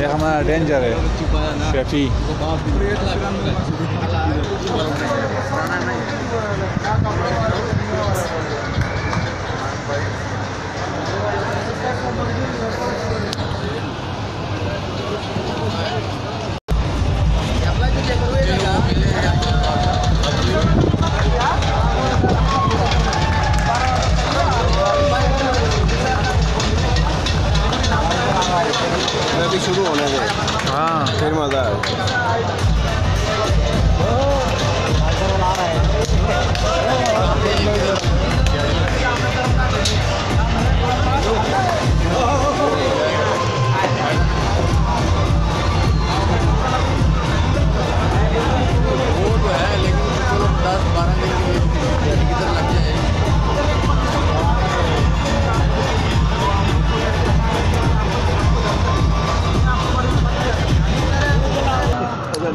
ये हमारा डेंजर है शेफी शुरू होने दे। हाँ फिर मजा है। वो तो है लेकिन चलो 10-12 दिन की किधर लग जाए।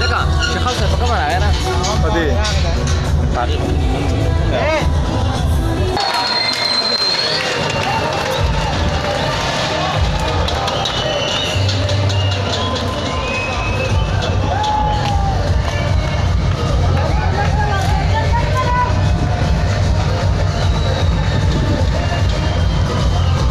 देखा शखल से पका बनाया ना पदे